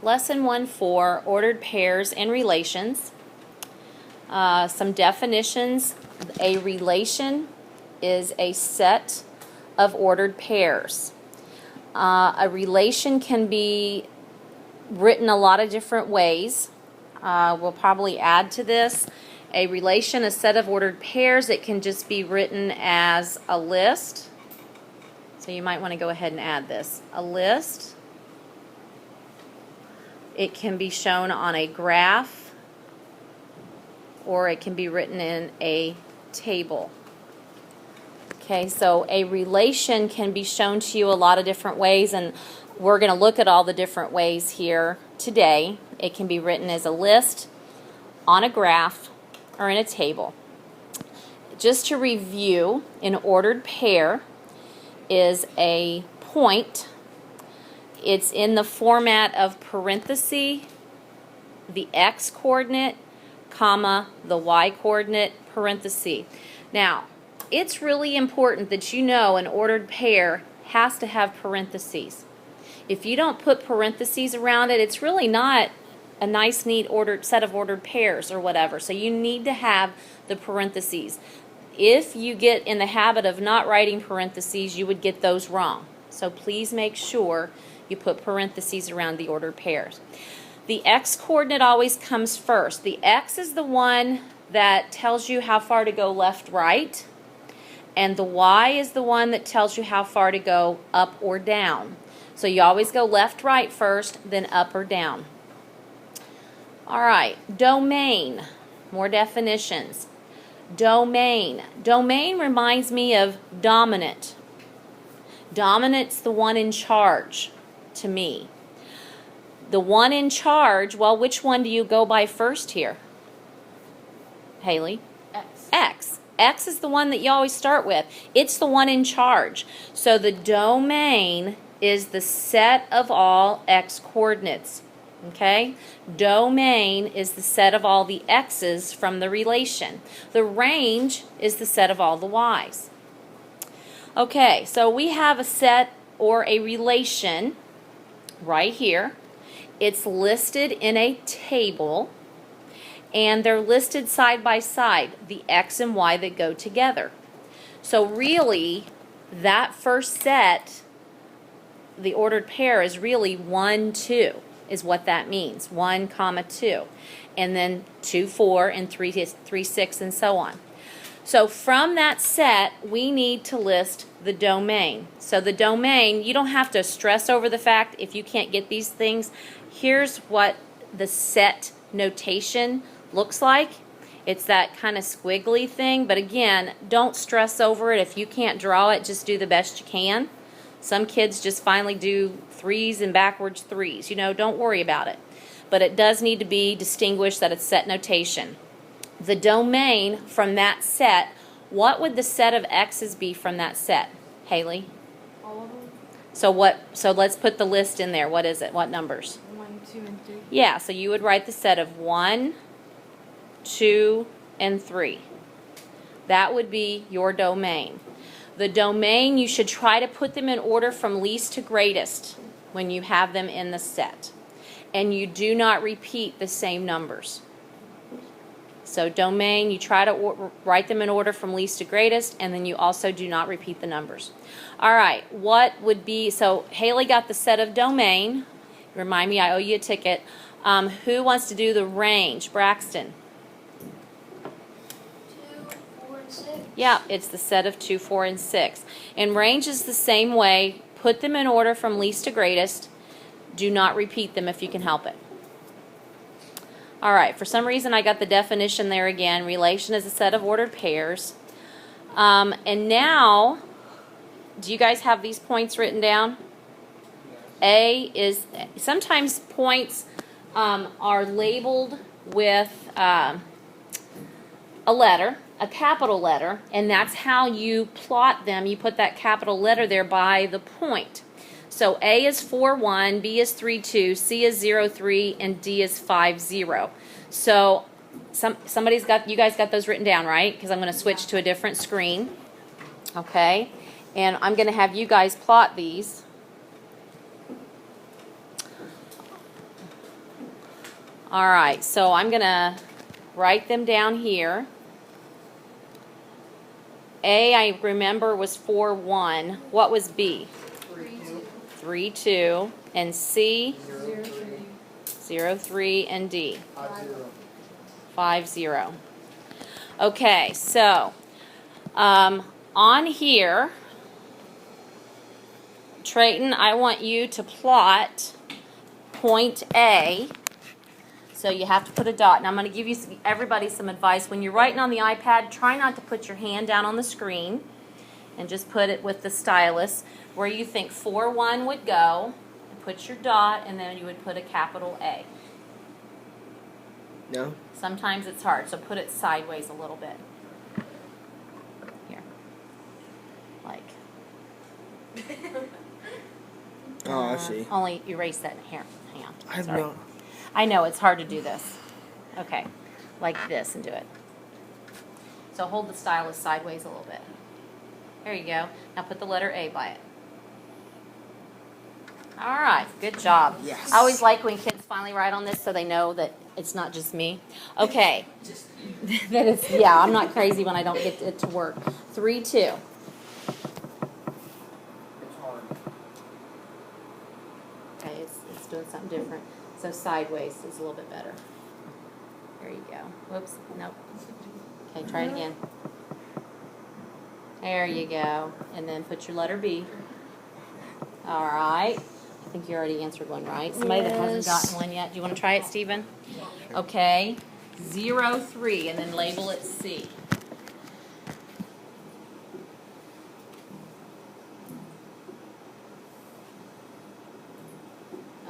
Lesson 1-4, ordered pairs and relations. Some definitions. A relation is a set of ordered pairs. A relation can be written a lot of different ways. We'll probably add to this. A relation, a set of ordered pairs, it can just be written as a list. So you might want to go ahead and add this. A list. It can be shown on a graph, or it can be written in a table. Okay, so a relation can be shown to you a lot of different ways, and we're going to look at all the different ways here today. It can be written as a list, on a graph, or in a table. Just to review, an ordered pair is a point. It's in the format of parenthesis, the x-coordinate, comma, the y-coordinate, parenthesis. Now, it's really important that you know an ordered pair has to have parentheses. If you don't put parentheses around it, it's really not a nice, neat ordered set of ordered pairs or whatever. So you need to have the parentheses. If you get in the habit of not writing parentheses, you would get those wrong. So please make sure you put parentheses around the ordered pairs. The x-coordinate always comes first. The x is the one that tells you how far to go left, right, and the y is the one that tells you how far to go up or down. So you always go left, right first, then up or down. All right, domain, more definitions. Domain. Domain reminds me of dominant. Dominant's the one in charge to me. The one in charge, well, which one do you go by first here? Haley? X. X. X is the one that you always start with. It's the one in charge. So the domain is the set of all x coordinates. Okay? Domain is the set of all the x's from the relation. The range is the set of all the y's. Okay, so we have a set or a relation right here. It's listed in a table, and they're listed side by side, the x and y that go together. So really, that first set, the ordered pair, is really 1, 2, is what that means. 1, 2. And then 2, 4, and 3, 6, and so on. So from that set, we need to list the domain. So the domain, you don't have to stress over the fact if you can't get these things. Here's what the set notation looks like. It's that kind of squiggly thing, but again, don't stress over it. If you can't draw it, just do the best you can. Some kids just finally do 3s and backwards 3s. You know, don't worry about it. But it does need to be distinguished that it's set notation. The domain from that set, what would the set of x's be from that set? Haley? All of them? So let's put the list in there. What is it? What numbers? 1, 2, and 3. Yeah, so you would write the set of 1, 2, and 3. That would be your domain. The domain, you should try to put them in order from least to greatest when you have them in the set. And you do not repeat the same numbers. So domain, you try to write them in order from least to greatest, and then you also do not repeat the numbers. All right, what would be, so Haley got the set of domain. Remind me, I owe you a ticket. Who wants to do the range? Braxton. 2, 4, and 6. Yeah, it's the set of 2, 4, and 6. And range is the same way. Put them in order from least to greatest. Do not repeat them if you can help it. All right, for some reason I got the definition there again. Relation is a set of ordered pairs. And now, do you guys have these points written down? A is, sometimes points are labeled with a letter, a capital letter, and that's how you plot them. You put that capital letter there by the point. So A is 4, 1, B is 3, 2, C is 0, 3, and D is 5, 0. So somebody's got, you guys got those written down, right? Because I'm going to switch to a different screen. Okay. And I'm going to have you guys plot these. All right, so I'm going to write them down here. A, I remember, was 4, 1. What was B? 3, 2. And C? 0, 3. And D? 5, 0. Okay, so on here, Trayton, I want you to plot point A. So you have to put a dot. And I'm going to give you everybody some advice. When you're writing on the iPad, try not to put your hand down on the screen and just put it with the stylus where you think 4, 1 would go. Put your dot, and then you would put a capital A. No? Sometimes it's hard, so put it sideways a little bit. Here. Like. Oh, I see. Only erase that hand. I have Sorry. no. I know, it's hard to do this. Okay, like this and do it. So hold the stylus sideways a little bit. There you go. Now put the letter A by it. All right, good job. Yes. I always like when kids finally write on this so they know that it's not just me. Okay. That it's, yeah, I'm not crazy when I don't get it to work. 3, 2. It's hard. Okay, it's doing something different. So sideways is a little bit better. There you go. Whoops, nope. Okay, try it again. There you go. And then put your letter B. All right. I think you already answered one, right? Somebody that hasn't gotten one yet. Do you want to try it, Stephen? Okay. 0, 3, and then label it C.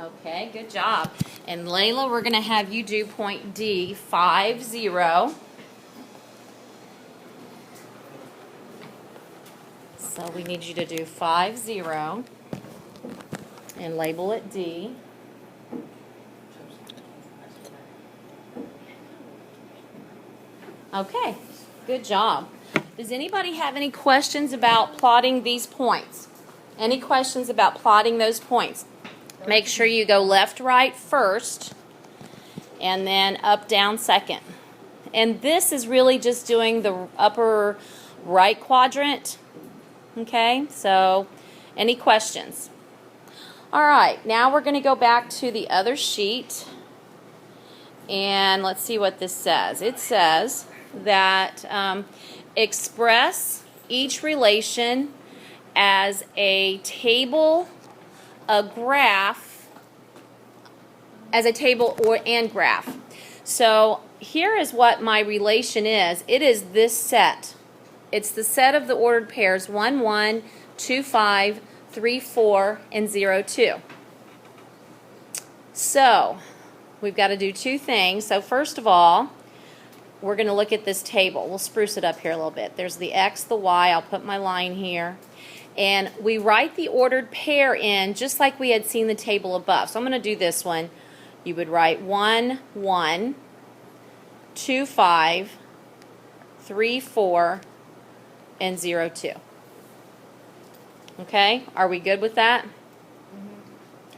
Okay, good job. And Layla, we're going to have you do point D, 5, 0. So we need you to do 5, 0 and label it D. Okay, good job. Does anybody have any questions about plotting these points? Any questions about plotting those points? Make sure you go left, right first, and then up, down second. And this is really just doing the upper right quadrant. Okay, so any questions? All right, now we're going to go back to the other sheet. And let's see what this says. It says that express each relation as a table, a graph, as a table and graph. So here is what my relation is. It is this set. It's the set of the ordered pairs 1, 1, 2, 5, 3, 4, and 0, 2. So we've got to do two things. So first of all, we're going to look at this table. We'll spruce it up here a little bit. There's the X, the Y. I'll put my line here. And we write the ordered pair in just like we had seen the table above. So I'm going to do this one. You would write 1, 1, 2, 5, 3, 4, and 0, 2. Okay? Are we good with that?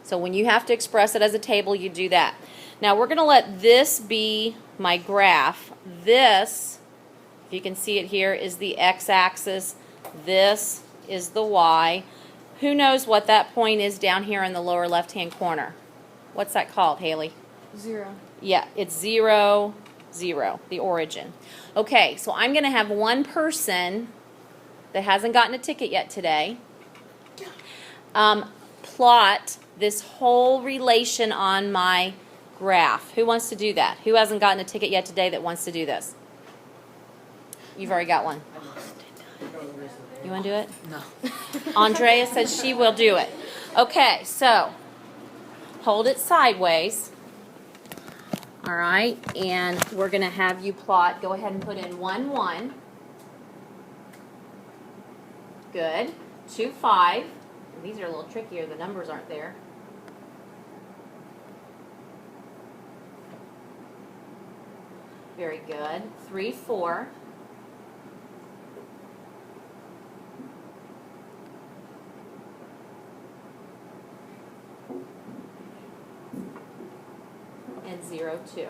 So when you have to express it as a table, you do that. Now we're going to let this be my graph. This, if you can see it here, is the x-axis. This is the y. Who knows what that point is down here in the lower left-hand corner? What's that called, Haley? 0. Yeah, it's 0, 0, the origin. Okay, so I'm going to have one person that hasn't gotten a ticket yet today plot this whole relation on my graph. Who wants to do that? Who hasn't gotten a ticket yet today that wants to do this? You've already got one. You want to do it? No. Andrea says she will do it. Okay, so hold it sideways. All right, and we're going to have you plot. Go ahead and put in 1, 1. Good. 2, 5. These are a little trickier. The numbers aren't there. Very good. 3, 4. And 0, 2.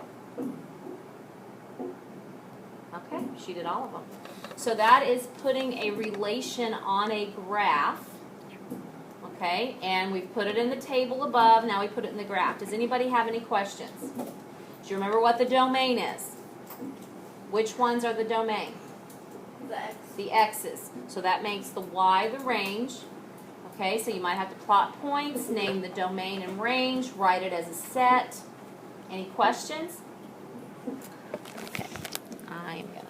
Okay, she did all of them. So that is putting a relation on a graph. Okay, and we've put it in the table above, now we put it in the graph. Does anybody have any questions? Do you remember what the domain is? Which ones are the domain? The X. The x's. So that makes the y the range. Okay, so you might have to plot points, name the domain and range, write it as a set. Any questions? Okay, I'm going to